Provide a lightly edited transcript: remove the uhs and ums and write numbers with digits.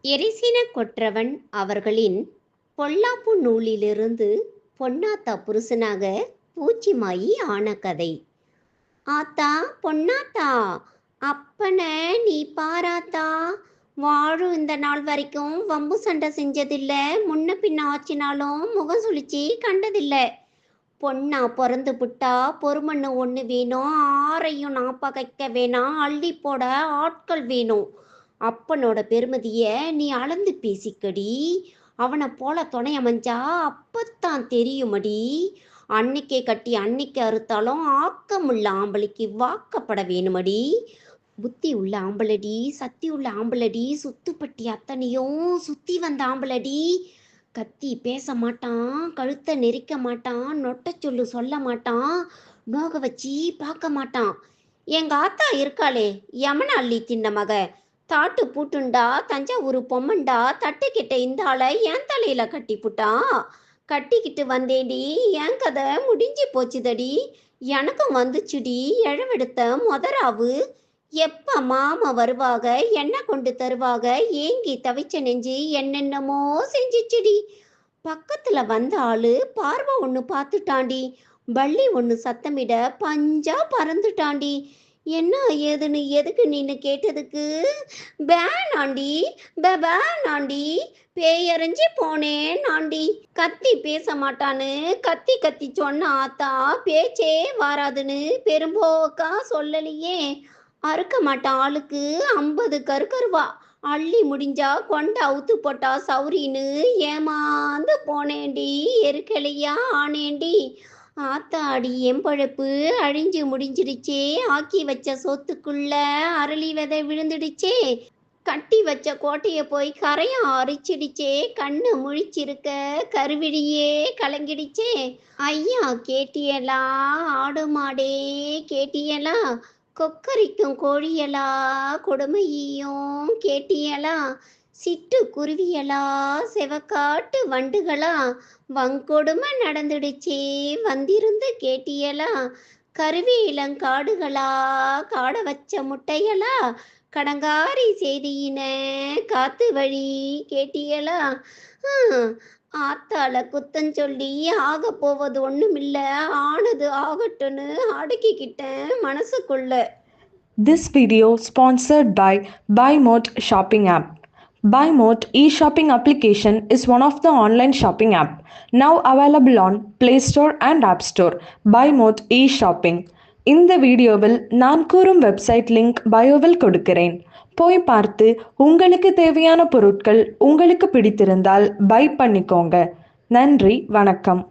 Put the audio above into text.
எரிசின கொற்றவன் அவர்களின் பொல்லாப்பு நூலிலிருந்து பொன்னாத்தா புருஷனாக பூச்சிமாயி ஆன கதை. ஆத்தா, பொன்னாத்தா, அப்பன நீ பாராத்தா, வாழும் இந்த நாள் வரைக்கும் வம்பு சண்டை செஞ்சதில்ல, முன்ன பின்ன ஆச்சினாலும் முகம் சுழிச்சி கண்டதில்ல. பொண்ணா பிறந்து புட்டா பொறுமண்ணு ஒன்று வேணும், ஆரையும் நான் பகைக்க வேணாம், அள்ளி போட ஆட்கள் வேணும். அப்பனோட பெருமதிய நீ அளந்து பேசிக்கடி, அவனை போல துணை அமைஞ்சா அப்பத்தான் தெரியுமடி. அன்னைக்கே கட்டி அன்னைக்கு அறுத்தாலும் ஆக்கமுள்ள ஆம்பளைக்கு வாக்கப்பட வேணுமடி. புத்தி உள்ள ஆம்பளடி, சக்தி உள்ள ஆம்பளடி, சுத்துப்பட்டி அத்தனையும் சுத்தி வந்த ஆம்பளடி. கத்தி பேச மாட்டான், கழுத்தை நெரிக்க மாட்டான், நொட்ட சொல்லு சொல்ல மாட்டான், நோக வச்சு பார்க்க மாட்டான். எங்க ஆத்தா இருக்காளே, யமன அள்ளி தின்ன மக, தாட்டு பூட்டுண்டா தஞ்சாவூர் பொம்மண்டா, தட்டுக்கிட்ட இந்த ஆளை என் தலையில கட்டி புட்டான். கட்டிக்கிட்டு வந்தேடி, என் கதை முடிஞ்சு போச்சுதடி. எனக்கும் வந்துச்சுடி எழவெடுத்த முதராவு. எப்ப மாமா வருவாக, என்ன கொண்டு தருவாக, ஏங்கி தவிச்ச நெஞ்சு என்னென்னமோ செஞ்சிச்சுடி. பக்கத்துல வந்த ஆளு பார்வை ஒன்று பார்த்துட்டாண்டி, பள்ளி ஒன்று சத்தமிட பஞ்சா பறந்துட்டாண்டி. என்ன ஏதுன்னு எதுக்கு நின்று கேட்டதுக்கு பேனாண்டி, பேனாண்டி, பேயறிஞ்சு போனேன் ஆண்டி. கத்தி பேச மாட்டான்னு கத்தி கத்தி சொன்ன ஆத்தா பேச்சே வாராதுன்னு பெரும்போக்கா சொல்லலையே. அறுக்க மாட்டான் ஆளுக்கு 50 கருக்கருவா, அள்ளி முடிஞ்சா கொண்ட அவுத்து போட்டா சௌரின்னு ஏமாந்து போனேண்டி, எருக்கலையா ஆனேண்டி. ஆத்தாடி எம்பழப்பு அழிஞ்சு முடிஞ்சிடுச்சே, ஆக்கி வச்ச சொத்துக்குள்ள அரளி விதை விழுந்துடுச்சே, கட்டி வச்ச கோட்டைய போய் கரையா அரிச்சிடுச்சே, கண்ணு முழிச்சிருக்க கருவிழியே கலங்கிடுச்சே. ஐயா கேட்டியலா, ஆடு மாடே கேட்டியலா, கொக்கரிக்கும் கோழியலா, கொடுமையும் கேட்டியலா, சிட்டு குருவியலா, செவக்காட்டு வண்டுகளா, வங்கொடுமை நடந்துடுச்சே வந்திருந்து கேட்டியலா, கருவி இளங்காடுகளா, காட வச்ச முட்டையலா, கடங்காரி செய்தியின காத்து வழி கேட்டியலா. ஆத்தால குத்தம் சொல்லி ஆக போவது ஒண்ணுமில்ல, ஆனது ஆகட்டும்னு அடக்கிக்கிட்டேன் மனசுக்குள்ள. This video sponsored by BuyMote shopping app. BuyMote e-shopping application is one of the online shopping app now available on Play Store and App Store. BuyMote e-shopping. இந்த வீடியோவில் நான் கூறும் வெப்சைட் லிங்க் பயோவில் கொடுக்கிறேன். போய் பார்த்து உங்களுக்கு தேவையான பொருட்கள் உங்களுக்கு பிடித்திருந்தால் பை பண்ணிக்கோங்க. நன்றி, வணக்கம்.